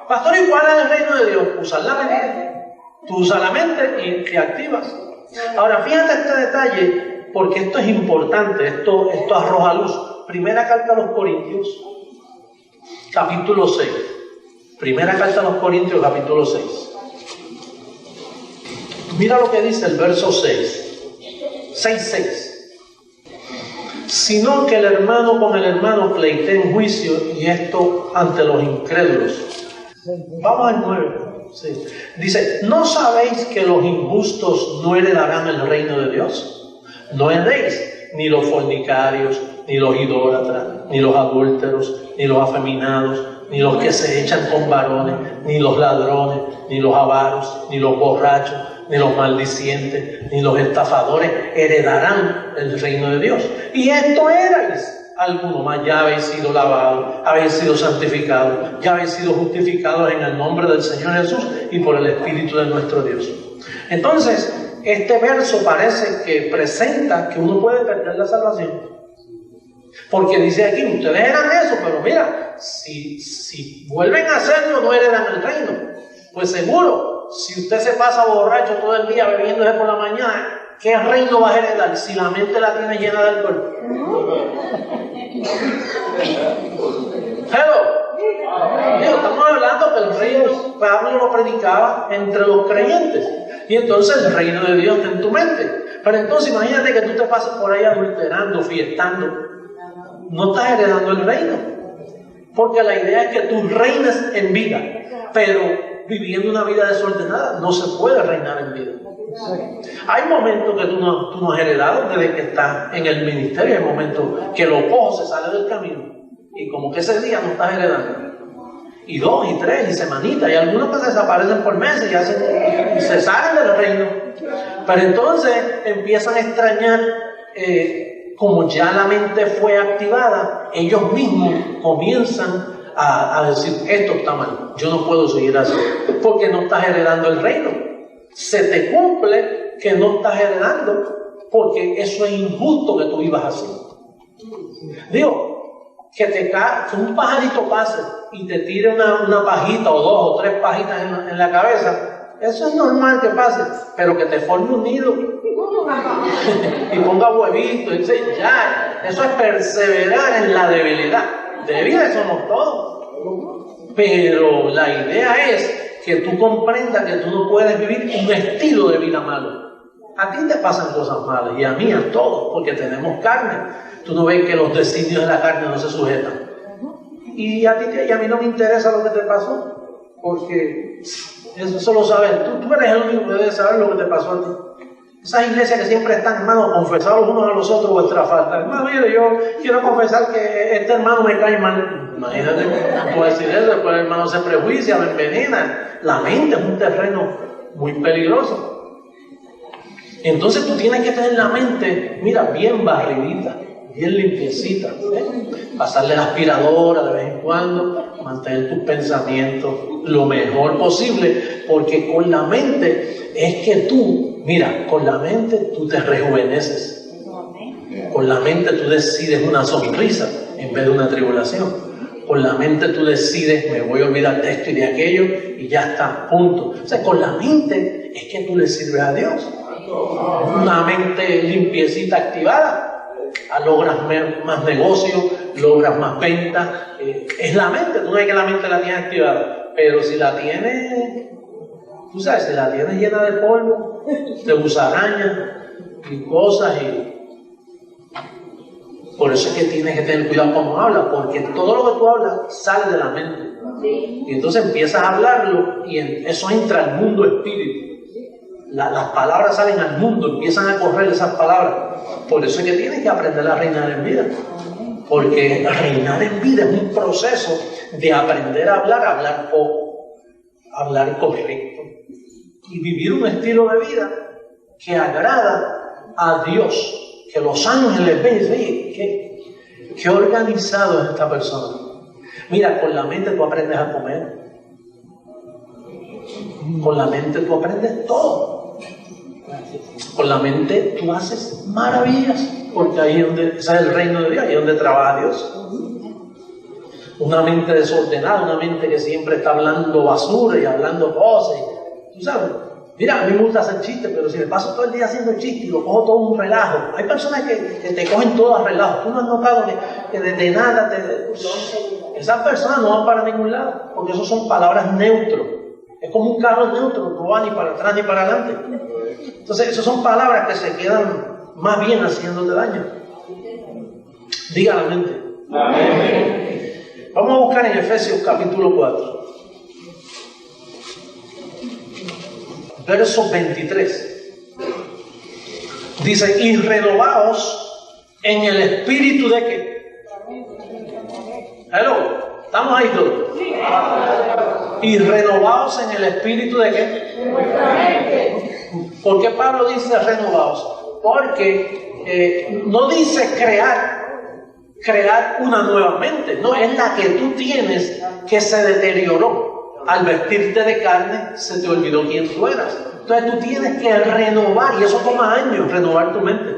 Pastor, ¿y cuál es el reino de Dios? Usar la mente. Tú usas la mente y te activas. Ahora, fíjate este detalle, porque esto es importante. Esto arroja luz. Primera carta a los Corintios, capítulo 6. Primera carta a los Corintios, capítulo 6. Mira lo que dice el verso 6. 6:6. Sino que el hermano con el hermano pleitee en juicio, y esto ante los incrédulos. Vamos al 9. Sí. Dice, ¿no sabéis que los injustos no heredarán el reino de Dios? No heredéis ni los fornicarios, ni los idólatras, ni los adúlteros, ni los afeminados, ni los que se echan con varones, ni los ladrones, ni los avaros, ni los borrachos, ni los maldicientes, ni los estafadores heredarán el reino de Dios. Y esto erais Alguno más, ya habéis sido lavados, habéis sido santificados, ya habéis sido justificados en el nombre del Señor Jesús y por el Espíritu de nuestro Dios. Entonces, este verso parece que presenta que uno puede perder la salvación. Porque dice aquí, ustedes eran eso, pero mira, si vuelven a hacerlo, no heredan el reino. Pues seguro, si usted se pasa borracho todo el día bebiéndose por la mañana, ¿qué reino va a heredar si la mente la tiene llena de alcohol? Hello. Estamos hablando que el reino, Pablo lo predicaba entre los creyentes. Y entonces el reino de Dios está en tu mente. Pero entonces imagínate que tú te pases por ahí adulterando, fiestando. No estás heredando el reino. Porque la idea es que tú reines en vida. Pero viviendo una vida desordenada no se puede reinar en vida. Hay momentos que tú no has heredado desde que estás en el ministerio. Hay momentos que lo cojo se sale del camino. Y como que ese día no estás heredando. Y 2 y 3 y semanitas. Y algunos que se desaparecen por meses y se salen del reino. Pero entonces empiezan a extrañar, como ya la mente fue activada, ellos mismos comienzan a decir, esto está mal, yo no puedo seguir así. Porque no estás heredando el reino. Se te cumple que no estás heredando, porque eso es injusto que tú vivas así. Digo, que un pajarito pase y te tire una pajita o 2 o 3 pajitas en la cabeza, eso es normal que pase, pero que te forme un nido y ponga huevitos, ya, eso es perseverar en la debilidad. Débiles somos todos, pero la idea es que tú comprendas que tú no puedes vivir un estilo de vida malo. A ti te pasan cosas malas y a mí, a todos, porque tenemos carne. Tú no ves que los designios de la carne no se sujetan. Y a ti y a mí no me interesa lo que te pasó, porque eso lo sabes tú eres el único que debe saber lo que te pasó a ti. Esas iglesias que siempre están, hermanos, confesados los unos a los otros vuestra falta. Hermano, mire, yo quiero confesar que este hermano me cae mal. Imagínate, no puedo decir eso, después el hermano se prejuicia, me envenena. La mente es un terreno muy peligroso. Entonces tú tienes que tener la mente, mira, bien barridita, bien limpiecita, pasarle la aspiradora de vez en cuando, mantener tus pensamientos lo mejor posible, porque con la mente es que tú, mira, con la mente tú te rejuveneces. Con la mente tú decides una sonrisa en vez de una tribulación. Con la mente tú decides, me voy a olvidar de esto y de aquello, y ya está, punto. O sea, con la mente es que tú le sirves a Dios. Una mente limpiecita, activada, logras más negocio, logras más ventas. Es la mente, tú no ves que la mente la tienes activada, pero si la tienes, tú sabes, si la tienes llena de polvo, de musarañas y cosas, y por eso es que tienes que tener cuidado como hablas, porque todo lo que tú hablas sale de la mente. Y entonces empiezas a hablarlo y eso entra al mundo espíritu. Las palabras salen al mundo, empiezan a correr esas palabras. Por eso es que tienes que aprender a reinar en vida. Porque reinar en vida es un proceso de aprender a hablar poco, hablar correcto. Y vivir un estilo de vida que agrada a Dios. Que los ángeles ven y dicen, oye, qué organizado es esta persona. Mira, con la mente tú aprendes a comer. Con la mente tú aprendes todo. Con la mente tú haces maravillas, porque ahí es donde, ese es el reino de Dios, ahí es donde trabaja Dios. Una mente desordenada, una mente que siempre está hablando basura y hablando cosas. Tú sabes, mira, a mí me gusta hacer chistes, pero si me paso todo el día haciendo chistes y lo cojo todo un relajo. Hay personas que te cogen todo a relajo. Tú no has notado que de nada esas personas no van para ningún lado, porque eso son palabras neutros. Es como un carro neutro, no va ni para atrás ni para adelante. Entonces, esas son palabras que se quedan más bien haciéndote daño. Diga la mente. Amén. Vamos a buscar en Efesios capítulo 4. Verso 23. Dice, y renovaos en el espíritu de qué. Hello. ¿Estamos ahí todos? Y renovaos en el espíritu de qué. ¿Por qué Pablo dice renovaos? Porque no dice crear, crear una nueva mente. No, es la que tú tienes que se deterioró. Al vestirte de carne, se te olvidó quién tú eras. Entonces tú tienes que renovar, y eso toma años, renovar tu mente.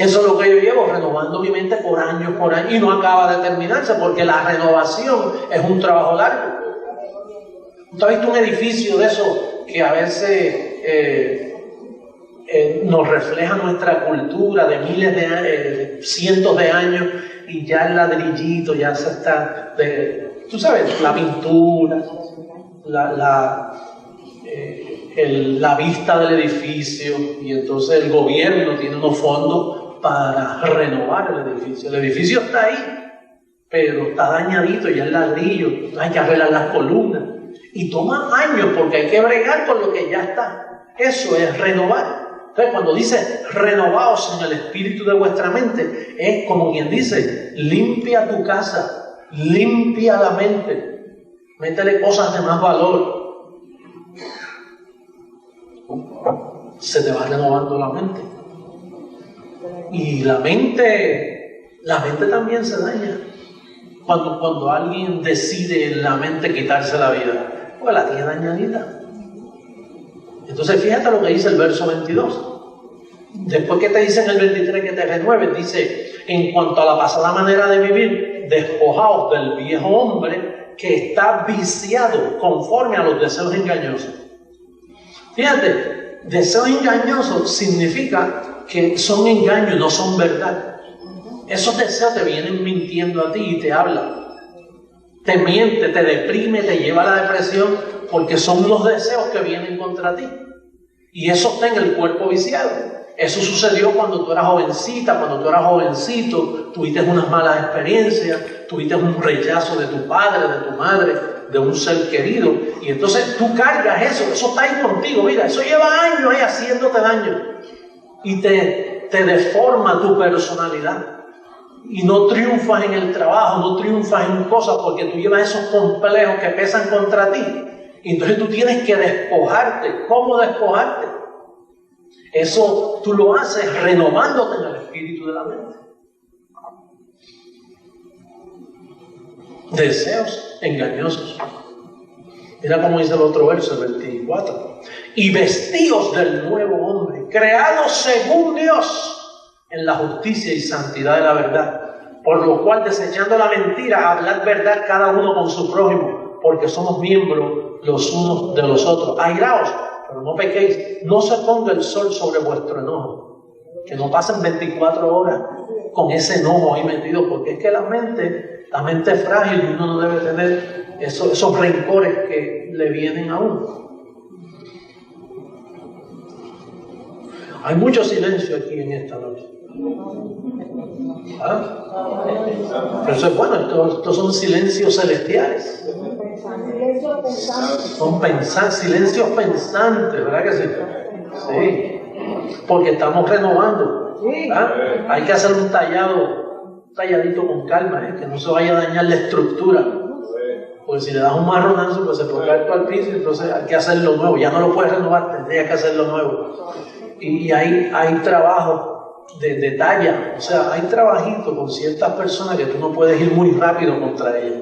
Eso es lo que yo llevo, renovando mi mente por años, y no acaba de terminarse, porque la renovación es un trabajo largo. ¿Tú has visto un edificio de eso que a veces nos refleja nuestra cultura de miles de años, cientos de años, y ya el ladrillito ya se está, tú sabes, la pintura, la vista del edificio, y entonces el gobierno tiene unos fondos para renovar el edificio. El edificio está ahí, pero está dañadito, ya el ladrillo, hay que arreglar las columnas, y toma años porque hay que bregar con lo que ya está. Eso es renovar. Entonces, cuando dice renovaos en el espíritu de vuestra mente, es como quien dice, limpia tu casa, limpia la mente, métele cosas de más valor. Se te va renovando la mente. Y la mente también se daña. Cuando alguien decide en la mente quitarse la vida, pues la tiene dañadita. Entonces fíjate lo que dice el verso 22. Después que te dice en el 23 que te renueves, dice, en cuanto a la pasada manera de vivir, despojaos del viejo hombre que está viciado conforme a los deseos engañosos. Fíjate, deseos engañosos significa que son engaños, no son verdad. Esos deseos te vienen mintiendo a ti y te hablan. Te miente, te deprime, te lleva a la depresión, porque son los deseos que vienen contra ti. Y eso está en el cuerpo viciado. Eso sucedió cuando tú eras jovencita, cuando tú eras jovencito, tuviste unas malas experiencias, tuviste un rechazo de tu padre, de tu madre, de un ser querido. Y entonces tú cargas eso está ahí contigo. Mira, eso lleva años ahí haciéndote daño. Y te deforma tu personalidad. Y no triunfas en el trabajo, no triunfas en cosas porque tú llevas esos complejos que pesan contra ti. Y entonces tú tienes que despojarte. ¿Cómo despojarte? Eso tú lo haces renovándote en el espíritu de la mente. Deseos engañosos. Mira cómo dice el otro verso, el 24. Y vestíos del nuevo hombre, creados según Dios, en la justicia y santidad de la verdad, por lo cual, desechando la mentira, hablad verdad cada uno con su prójimo, porque somos miembros los unos de los otros. Airaos, pero no pequéis, no se ponga el sol sobre vuestro enojo, que no pasen 24 horas con ese enojo ahí metido, porque es que la mente es frágil y uno no debe tener esos rencores que le vienen a uno. Hay mucho silencio aquí en esta noche. ¿Ah? Pero eso es bueno, estos son silencios celestiales. Son silencios pensantes, ¿verdad que sí? Sí, porque estamos renovando. ¿Ah? Hay que hacer un talladito con calma, que no se vaya a dañar la estructura. Porque si le das un marronazo, pues se puede caer todo al piso, entonces hay que hacerlo nuevo. Ya no lo puedes renovar, tendría que hacerlo nuevo. Y hay trabajo de talla, o sea, hay trabajito con ciertas personas que tú no puedes ir muy rápido contra ellas.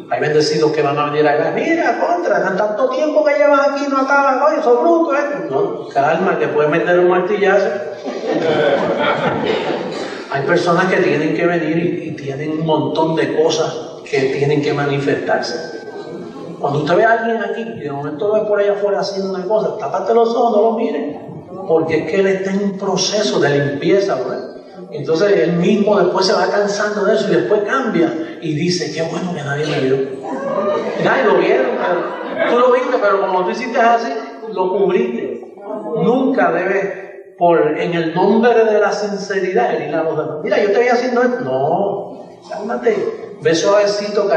Hay bendecidos que van a venir acá, mira, contra, tanto tiempo que llevas aquí no acaban, oye, son brutos, No, calma, que puedes meter un martillazo. Hay personas que tienen que venir y tienen un montón de cosas que tienen que manifestarse. Cuando usted ve a alguien aquí y de momento lo ve por allá afuera haciendo una cosa, tápate los ojos, no lo mires, porque es que él está en un proceso de limpieza, ¿verdad? Entonces él mismo después se va cansando de eso y después cambia y dice, qué bueno que nadie me vio. Nadie lo vieron, pero tú lo viste, pero como tú hiciste así, lo cubriste. Nunca debes, en el nombre de la sinceridad, herir a los demás. Mira, yo te voy haciendo esto. No, cálmate. Ve suavecito que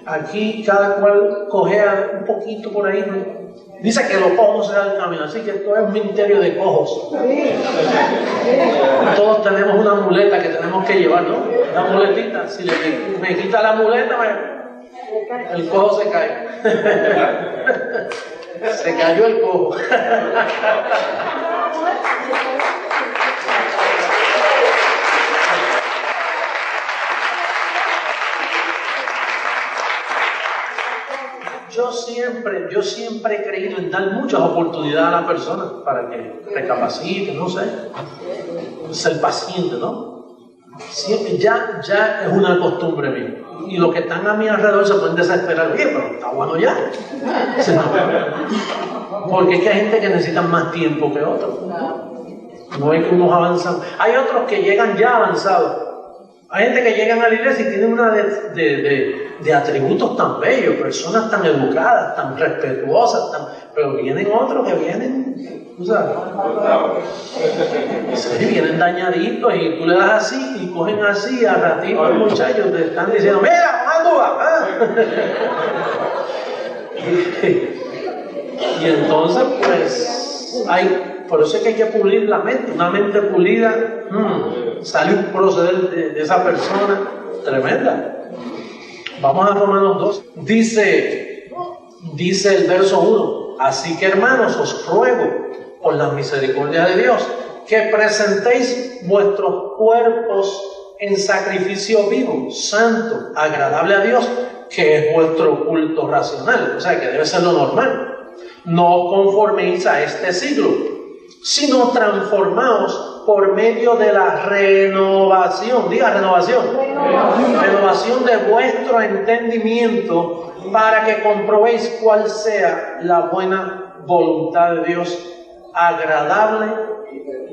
aquí cada cual cojea un poquito por ahí, ¿no? Dice que los cojos se dan el camino, así que esto es un ministerio de cojos. Todos tenemos una muleta que tenemos que llevar, ¿no? Una muletita. Si me quita la muleta, el cojo se cae. Se cayó el cojo. siempre he creído en dar muchas oportunidades a la persona para que recapacite, no sé, ser paciente, ¿no? Siempre, ya es una costumbre mía. Y los que están a mi alrededor se pueden desesperar. Oye, pero está bueno ya. Sí, no. Porque es que hay gente que necesita más tiempo que otros. No es que unos avanzan. Hay otros que llegan ya avanzados. Hay gente que llegan a la iglesia y tienen una de atributos tan bellos, personas tan educadas, tan respetuosas, pero vienen otros que vienen, tú sabes, sí, vienen dañaditos y tú le das así y cogen así a ratito los muchachos te están diciendo, mira, ¿cómo tú vas? Y entonces pues por eso es que hay que pulir la mente, una mente pulida, sale un proceder de esa persona tremenda. Vamos a Romanos 2, dice el verso 1, así que hermanos os ruego por la misericordia de Dios que presentéis vuestros cuerpos en sacrificio vivo, santo, agradable a Dios, que es vuestro culto racional, o sea que debe ser lo normal. No os conforméis a este siglo, sino transformaos por medio de la renovación, diga renovación, renovación de vuestro entendimiento, para que comprobéis cuál sea la buena voluntad de Dios, agradable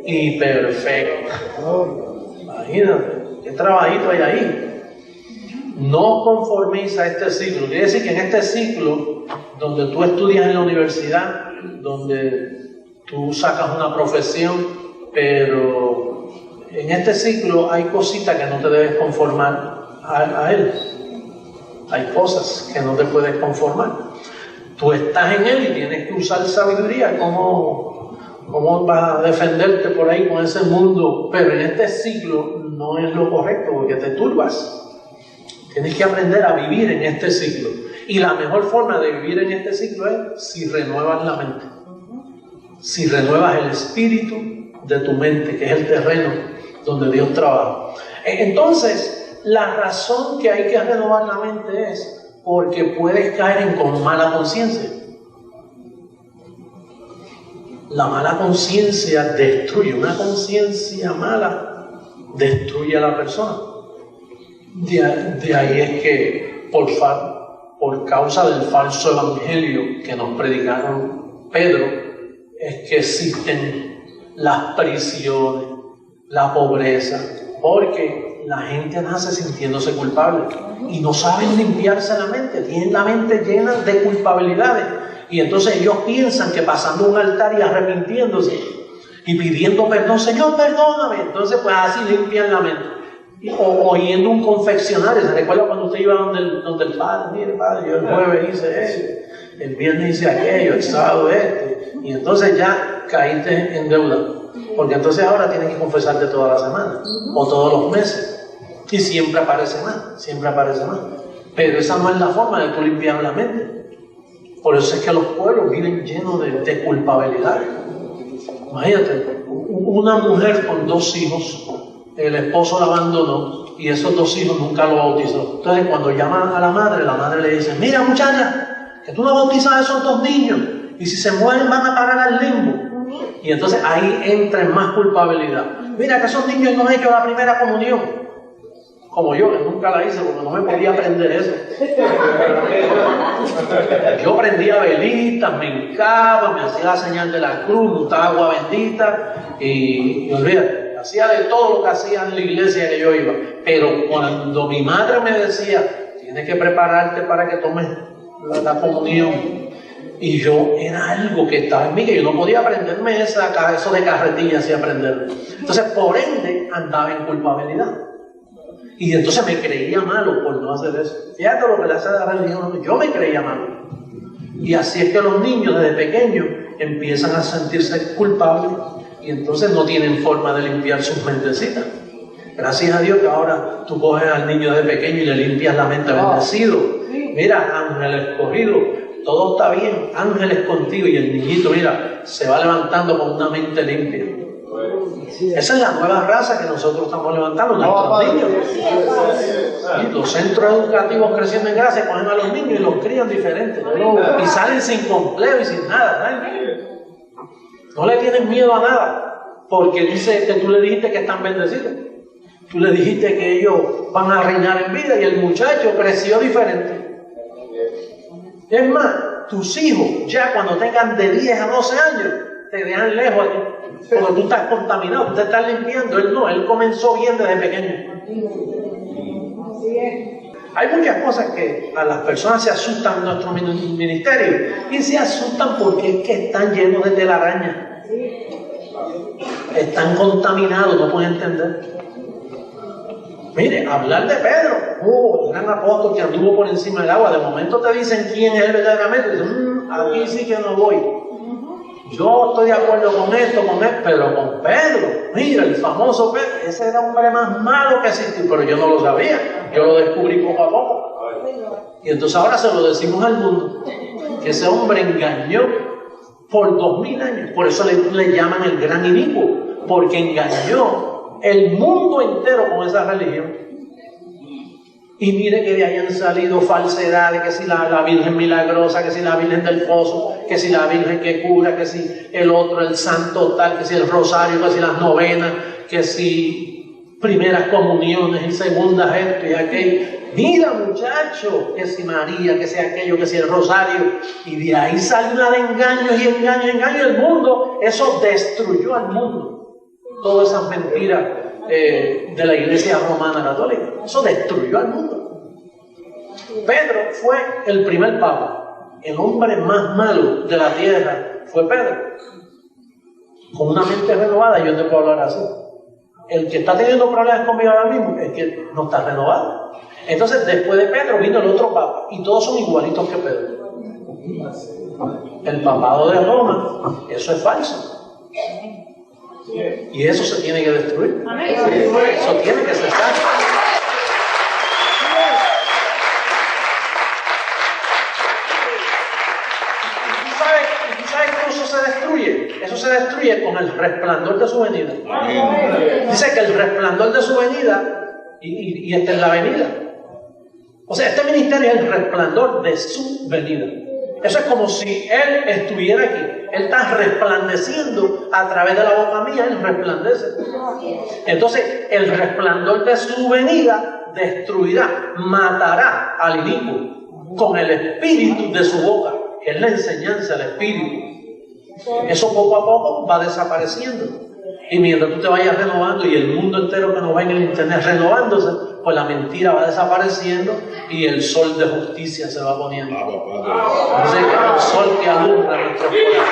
y perfecta. Imagínate, qué trabajito hay ahí. No conforméis a este ciclo. Quiere decir que en este ciclo, donde tú estudias en la universidad, donde tú sacas una profesión, pero en este ciclo hay cositas que no te debes conformar a él. Hay cosas que no te puedes conformar. Tú estás en él y tienes que usar sabiduría. ¿Cómo vas a defenderte por ahí con ese mundo? Pero en este ciclo no es lo correcto porque te turbas. Tienes que aprender a vivir en este ciclo. Y la mejor forma de vivir en este ciclo es si renuevas la mente. Si renuevas el espíritu de tu mente, que es el terreno donde Dios trabaja. Entonces, la razón que hay que renovar la mente es porque puedes caer con mala conciencia. La mala conciencia destruye. Una conciencia mala destruye a la persona. De ahí es que por causa del falso evangelio que nos predicaron Pedro, es que existen las prisiones, la pobreza, porque la gente nace sintiéndose culpable y no saben limpiarse la mente, tienen la mente llena de culpabilidades. Y entonces ellos piensan que pasando un altar y arrepintiéndose y pidiendo perdón, Señor, perdóname, entonces pues así limpian la mente. O yendo a un confeccionario. ¿Se recuerda cuando usted iba donde el padre? Mire, padre, yo el jueves hice esto, el viernes hice aquello, el sábado y entonces ya caíste en deuda, porque entonces ahora tienes que confesarte toda la semana o todos los meses y siempre aparece más. Pero esa no es la forma de tú limpiar la mente. Por eso es que los pueblos viven llenos de culpabilidad. Imagínate, una mujer con 2 hijos, el esposo la abandonó y esos 2 hijos nunca lo bautizó. Entonces cuando llaman a la madre le dice, mira muchacha, que tú no bautizas a esos 2 niños y si se mueren van a parar al limbo. Y entonces ahí entra en más culpabilidad. Mira que esos niños no han hecho la primera comunión. Como yo, que nunca la hice porque no me podía aprender eso. Yo prendía velitas, me hincaba, me hacía la señal de la cruz, me gustaba agua bendita y olvídate, hacía de todo lo que hacía en la iglesia que yo iba. Pero cuando mi madre me decía, tienes que prepararte para que tomes la comunión, y yo, era algo que estaba en mí, que yo no podía aprenderme eso de carretilla, así aprenderlo. Entonces, por ende, andaba en culpabilidad. Y entonces me creía malo por no hacer eso. Fíjate lo que le hace a la religión, yo me creía malo. Y así es que los niños desde pequeños empiezan a sentirse culpables y entonces no tienen forma de limpiar sus mentecitas. Gracias a Dios que ahora tú coges al niño desde pequeño y le limpias la mente. Bendecido. Mira, ángel escogido, todo está bien, ángeles contigo, y el niñito, mira, se va levantando con una mente limpia. Esa es la nueva raza que nosotros estamos levantando, nuestros niños. Y los centros educativos creciendo en gracia cogen a los niños y los crían diferentes. Y salen sin complejo y sin nada. No le tienen miedo a nada, porque dice que tú le dijiste que están bendecidos. Tú le dijiste que ellos van a reinar en vida y el muchacho creció diferente. Es más, tus hijos ya cuando tengan de 10 a 12 años te dejan lejos a ti. Porque tú estás contaminado, tú te estás limpiando. Él no, él comenzó bien desde pequeño. Hay muchas cosas que a las personas se asustan en nuestro ministerio. Y se asustan porque es que están llenos de telaraña. Están contaminados, no pueden entender. Mire, hablar de Pedro, el gran apóstol que anduvo por encima del agua. De momento te dicen quién es él verdaderamente. Dicen, aquí sí que no voy. Yo estoy de acuerdo con esto, con él, pero con Pedro, mira, el famoso Pedro, ese era el hombre más malo que existió, pero yo no lo sabía, yo lo descubrí poco a poco. Y entonces ahora se lo decimos al mundo, que ese hombre engañó por 2000 años, por eso le llaman el gran inicuo, porque engañó el mundo entero con esa religión. Y mire que de ahí han salido falsedades, que si la Virgen milagrosa, que si la Virgen del Pozo, que si la Virgen que cura, que si el otro, el santo tal, que si el rosario, que si las novenas, que si primeras comuniones y segundas esto y aquello. Mira muchacho, que si María, que si aquello, que si el rosario. Y de ahí sale una de engaños y engaños y engaños. El mundo, eso destruyó al mundo. Todas esas mentiras de la Iglesia Romana Católica. Eso destruyó al mundo. Pedro fue el primer papa. El hombre más malo de la tierra fue Pedro. Con una mente renovada, yo te puedo hablar así. El que está teniendo problemas conmigo ahora mismo es que no está renovado. Entonces, después de Pedro vino el otro papa. Y todos son igualitos que Pedro. El papado de Roma, eso es falso. Y eso se tiene que destruir. Eso tiene que cesar. ¿Y tú sabes cómo eso se destruye? Eso se destruye con el resplandor de su venida. Dice que el resplandor de su venida, y esta es la venida. O sea, este ministerio es el resplandor de su venida. Eso es como si Él estuviera aquí. Él está resplandeciendo a través de la boca mía, Él resplandece. Entonces, el resplandor de su venida destruirá, matará al inicuo con el espíritu de su boca, que es la enseñanza del espíritu. Eso poco a poco va desapareciendo. Y mientras tú te vayas renovando y el mundo entero que nos ve en el internet renovándose, pues la mentira va desapareciendo y el sol de justicia se va poniendo. Entonces, el sol que alumbra nuestros corazones.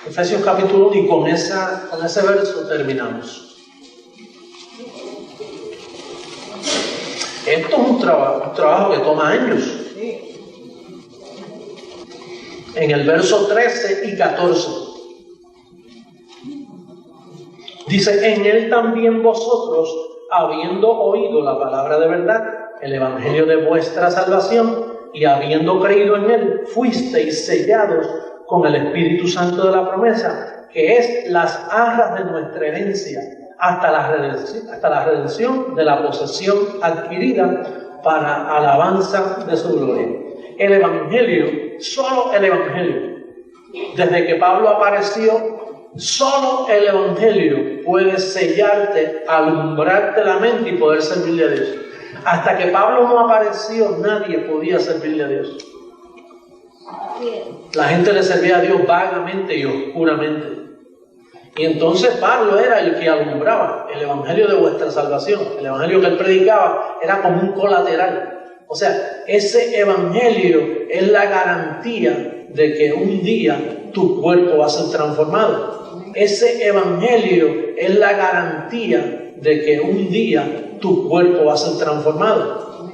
Efesios capítulo 1, y con ese verso terminamos. Esto es un trabajo que toma años. En el verso 13 y 14 dice: en él también vosotros, habiendo oído la palabra de verdad, el evangelio de vuestra salvación, y habiendo creído en él, fuisteis sellados con el Espíritu Santo de la promesa, que es las arras de nuestra herencia, hasta la redención de la posesión adquirida para alabanza de su gloria. El Evangelio, solo el Evangelio, desde que Pablo apareció, solo el Evangelio puede sellarte, alumbrarte la mente y poder servirle a Dios. Hasta que Pablo no apareció, nadie podía servirle a Dios. La gente le servía a Dios vagamente y oscuramente. Y entonces Pablo era el que alumbraba el Evangelio de vuestra salvación. El Evangelio que él predicaba era como un colateral. O sea, ese evangelio es la garantía de que un día tu cuerpo va a ser transformado. Ese evangelio es la garantía de que un día tu cuerpo va a ser transformado.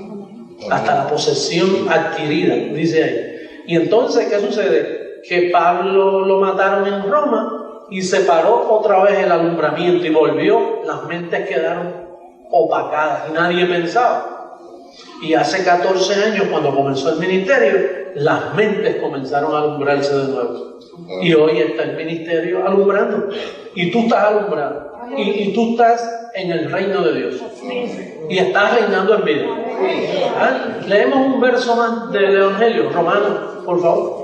Hasta la posesión adquirida, dice ahí. Y entonces, ¿qué sucede? Que Pablo lo mataron en Roma y se paró otra vez el alumbramiento y volvió. Las mentes quedaron opacadas, nadie pensaba. Y hace 14 años, cuando comenzó el ministerio, las mentes comenzaron a alumbrarse de nuevo. Y hoy está el ministerio alumbrando. Y tú estás alumbrando. Y tú estás en el reino de Dios. Y estás reinando en vida. Leemos un verso más del Evangelio. Romanos, por favor.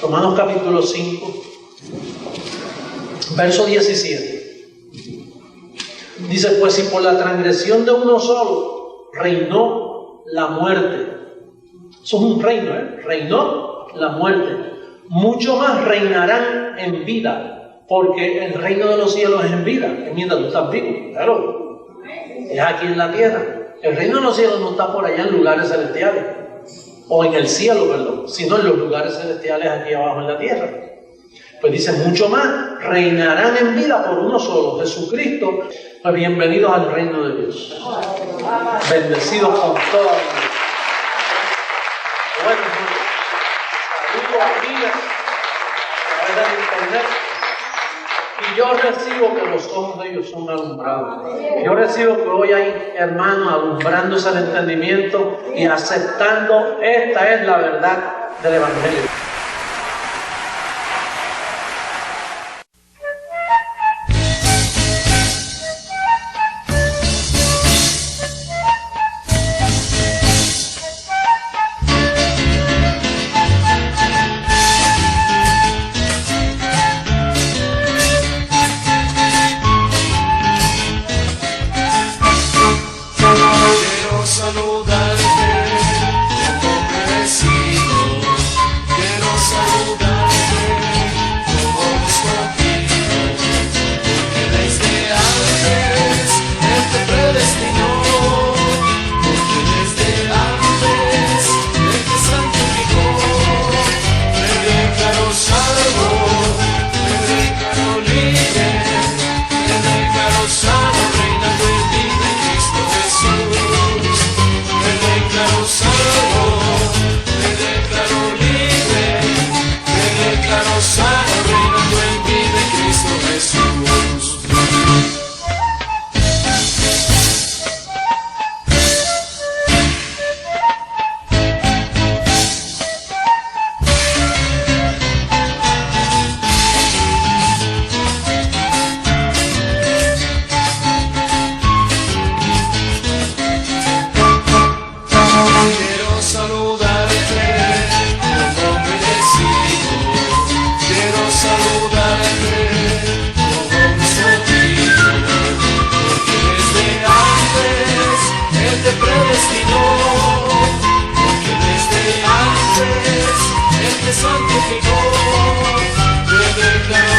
Romanos capítulo 5. Verso 17. Dice, pues si por la transgresión de uno solo reinó la muerte. Eso es un reino, reinó la muerte. Mucho más reinarán en vida, porque el reino de los cielos es en vida. Mientras tú estás vivo, claro. Es aquí en la tierra. El reino de los cielos no está por allá en lugares celestiales, o en el cielo, perdón, sino en los lugares celestiales aquí abajo en la tierra. Pues dice, mucho más reinarán en vida por uno solo, Jesucristo. Pues bienvenidos al reino de Dios. Bendecidos con toda la vida. Bueno, saludos amigas a través del internet. Y yo recibo que los ojos de ellos son alumbrados. Yo recibo que hoy hay hermanos alumbrándose al entendimiento y aceptando esta es la verdad del Evangelio. Santificó, te declaró